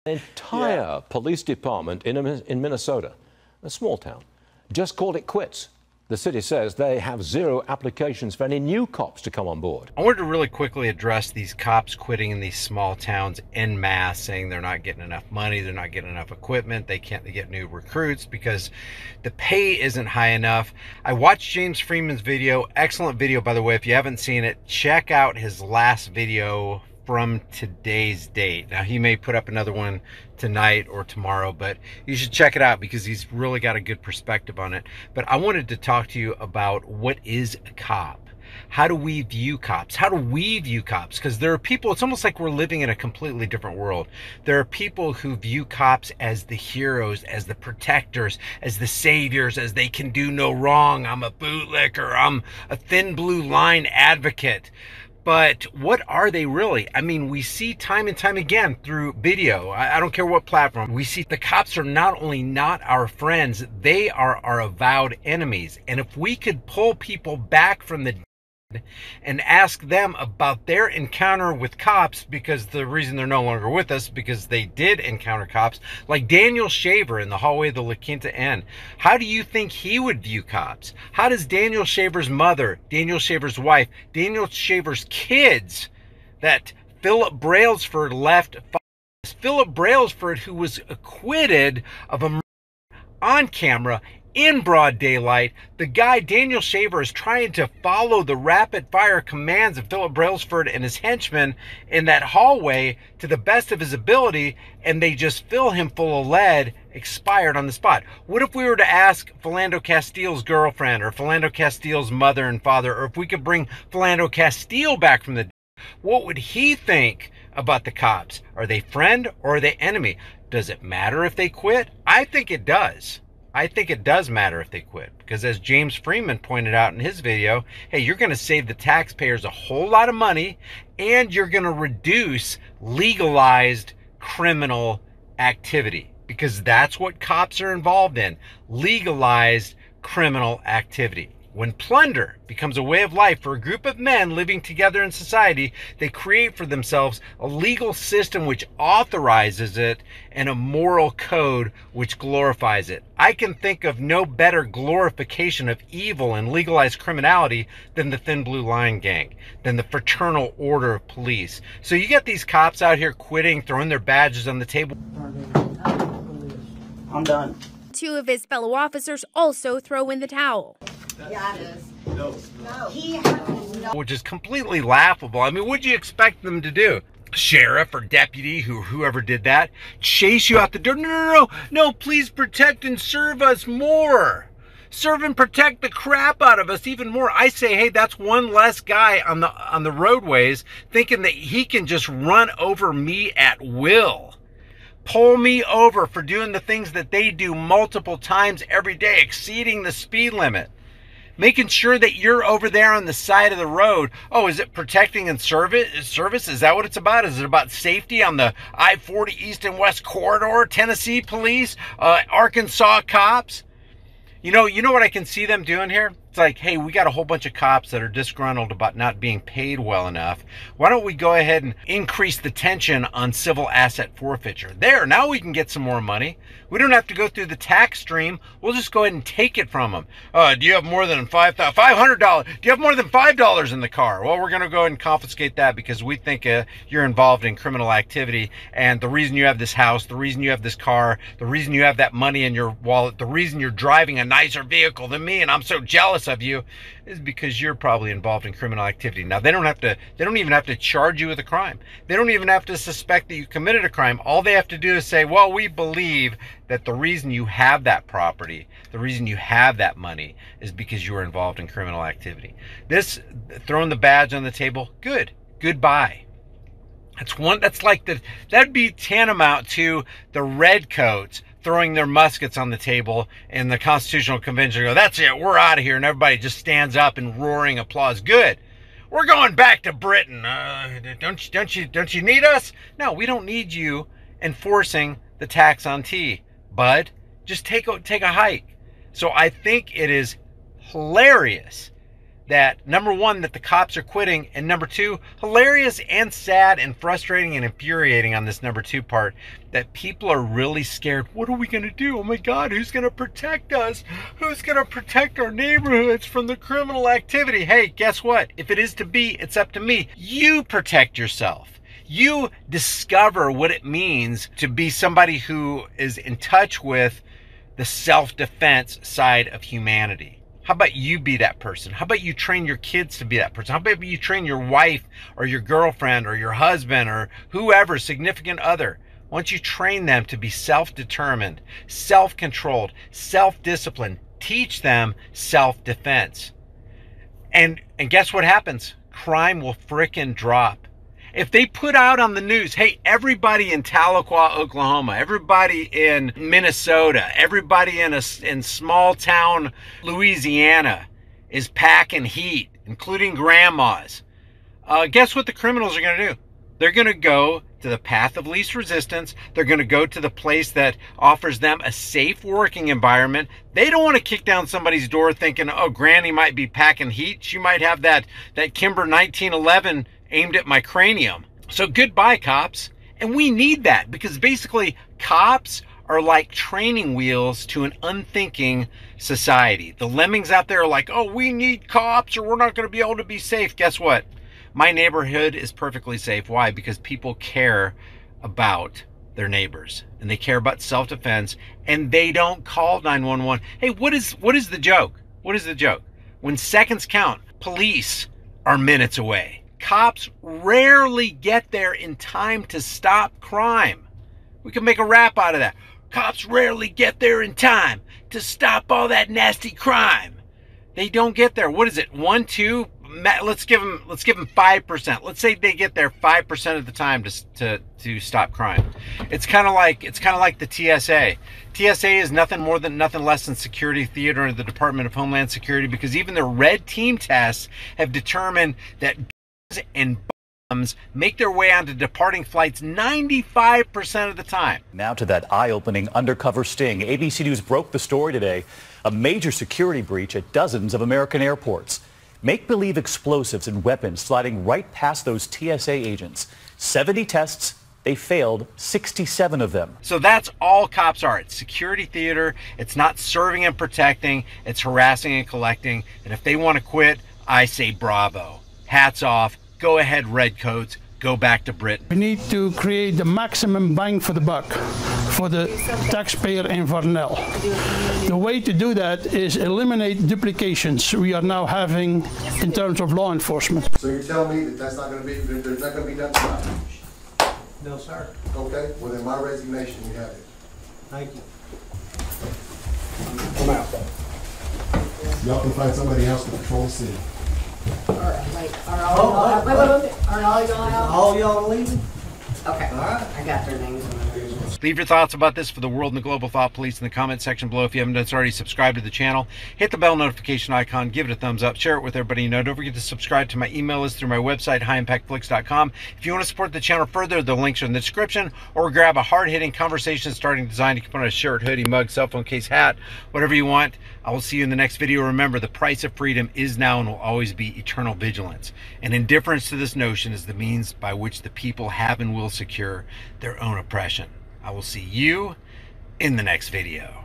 Entire police department in Minnesota, a small town, just called it quits. The city says they have zero applications for any new cops to come on board. I wanted to really quickly address these cops quitting in these small towns en masse, saying they're not getting enough money, they're not getting enough equipment, they can't get new recruits because the pay isn't high enough. I watched James Freeman's video, excellent video by the way. If you haven't seen it, check out his last video from today's date. Now he may put up another one tonight or tomorrow, but you should check it out because he's really got a good perspective on it. But I wanted to talk to you about what is a cop. How do we view cops? How do we view cops? Because there are people, it's almost like we're living in a completely different world. There are people who view cops as the heroes, as the protectors, as the saviors, as they can do no wrong. I'm a bootlicker, I'm a thin blue line advocate. But what are they really? I mean, we see time and time again through video, I don't care what platform, we see the cops are not only not our friends, they are our avowed enemies. And if we could pull people back from the and ask them about their encounter with cops, because the reason they're no longer with us because they did encounter cops, like Daniel Shaver in the hallway of the La Quinta Inn. How do you think he would view cops? How does Daniel Shaver's mother, Daniel Shaver's wife, Daniel Shaver's kids that Philip Brailsford left, Philip Brailsford, who was acquitted of a murder on camera in broad daylight, the guy Daniel Shaver is trying to follow the rapid fire commands of Philip Brailsford and his henchmen in that hallway to the best of his ability, and they just fill him full of lead, expired on the spot. What if we were to ask Philando Castile's girlfriend or Philando Castile's mother and father, or if we could bring Philando Castile back from the dead, what would he think about the cops? Are they friend or are they enemy? Does it matter if they quit? I think it does. I think it does matter if they quit, because as James Freeman pointed out in his video, hey, you're going to save the taxpayers a whole lot of money and you're going to reduce legalized criminal activity, because that's what cops are involved in, legalized criminal activity. When plunder becomes a way of life for a group of men living together in society, they create for themselves a legal system which authorizes it and a moral code which glorifies it. I can think of no better glorification of evil and legalized criminality than the Thin Blue Line gang, than the Fraternal Order of Police. So you get these cops out here quitting, throwing their badges on the table. I'm done. Two of his fellow officers also throw in the towel. Yeah, it is. No. Which is completely laughable. I mean, what'd you expect them to do? Sheriff or deputy, whoever did that, chase you out the door? No, please protect and serve us more. Serve and protect the crap out of us even more. I say, hey, that's one less guy on the roadways thinking that he can just run over me at will. Pull me over for doing the things that they do multiple times every day, exceeding the speed limit. Making sure that you're over there on the side of the road. Oh, is it protecting and service? Is that what it's about? Is it about safety on the I-40 East and West Corridor? Tennessee police? Arkansas cops? You know what I can see them doing here? It's like, hey, we got a whole bunch of cops that are disgruntled about not being paid well enough. Why don't we go ahead and increase the tension on civil asset forfeiture? There, now we can get some more money. We don't have to go through the tax stream. We'll just go ahead and take it from them. Do you have more than $500? Do you have more than $5 in the car? Well, we're going to go ahead and confiscate that because we think you're involved in criminal activity. And the reason you have this house, the reason you have this car, the reason you have that money in your wallet, the reason you're driving a nicer vehicle than me and I'm so jealous of you is because you're probably involved in criminal activity. Now, they don't even have to charge you with a crime. They don't even have to suspect that you committed a crime. All they have to do is say, well, we believe that the reason you have that property, the reason you have that money is because you were involved in criminal activity. This, throwing the badge on the table, goodbye. That'd be tantamount to the redcoats throwing their muskets on the table in the Constitutional Convention. Go, that's it, we're out of here, and everybody just stands up in roaring applause. Good, we're going back to Britain. Don't you need us? No, we don't need you enforcing the tax on tea, bud. Just take a hike. So I think it is hilarious that, number one, that the cops are quitting, and number two, hilarious and sad and frustrating and infuriating on this number two part, that people are really scared. What are we going to do? Oh my God, who's going to protect us? Who's going to protect our neighborhoods from the criminal activity? Hey, guess what? If it is to be, it's up to me. You protect yourself. You discover what it means to be somebody who is in touch with the self-defense side of humanity. How about you be that person? How about you train your kids to be that person? How about you train your wife or your girlfriend or your husband or whoever, significant other? Once you train them to be self-determined, self-controlled, self-disciplined, teach them self-defense. And guess what happens? Crime will frickin' drop. If they put out on the news, hey, everybody in Tahlequah, Oklahoma, everybody in Minnesota, everybody in small town Louisiana is packing heat, including grandmas, guess what the criminals are going to do? They're going to go to the path of least resistance. They're going to go to the place that offers them a safe working environment. They don't want to kick down somebody's door thinking, oh, Granny might be packing heat. She might have that Kimber 1911 aimed at my cranium. So goodbye, cops. And we need that, because basically cops are like training wheels to an unthinking society. The lemmings out there are like, oh, we need cops or we're not going to be able to be safe. Guess what? My neighborhood is perfectly safe. Why? Because people care about their neighbors and they care about self-defense, and they don't call 911. Hey, what is the joke? What is the joke? When seconds count, police are minutes away. Cops rarely get there in time to stop crime. We can make a rap out of that. Cops rarely get there in time to stop all that nasty crime. They don't get there. What is it? 1, 2? Let's give them 5%. Let's say they get there 5% of the time to stop crime. It's kind of like the TSA. TSA is nothing less than security theater in the Department of Homeland Security, because even the red team tests have determined that and bombs make their way onto departing flights 95% of the time. Now to that eye-opening undercover sting. ABC News broke the story today. A major security breach at dozens of American airports. Make-believe explosives and weapons sliding right past those TSA agents. 70 tests, they failed 67 of them. So that's all cops are. It's security theater. It's not serving and protecting. It's harassing and collecting. And if they want to quit, I say bravo. Hats off. Go ahead, redcoats. Go back to Britain. We need to create the maximum bang for the buck for the taxpayer in Varnell. The way to do that is eliminate duplications we are now having in terms of law enforcement. So you're telling me that there's not going to be done tonight? No, sir. Okay, well then my resignation, you have it. Thank you. I'm out. Y'all can find somebody else to patrol the city. Are all y'all out? All y'all leaving? Okay. All right. I got their names on there. Leave your thoughts about this for the world and the global thought police in the comment section below. If you haven't done so already, subscribe to the channel. Hit the bell notification icon. Give it a thumbs up. Share it with everybody you know. Don't forget to subscribe to my email list through my website, highimpactflix.com. If you want to support the channel further, the links are in the description. Or grab a hard-hitting conversation starting design. You can put on a shirt, hoodie, mug, cell phone case, hat, whatever you want. I will see you in the next video. Remember, the price of freedom is now and will always be eternal vigilance. And indifference to this notion is the means by which the people have and will secure their own oppression. I will see you in the next video.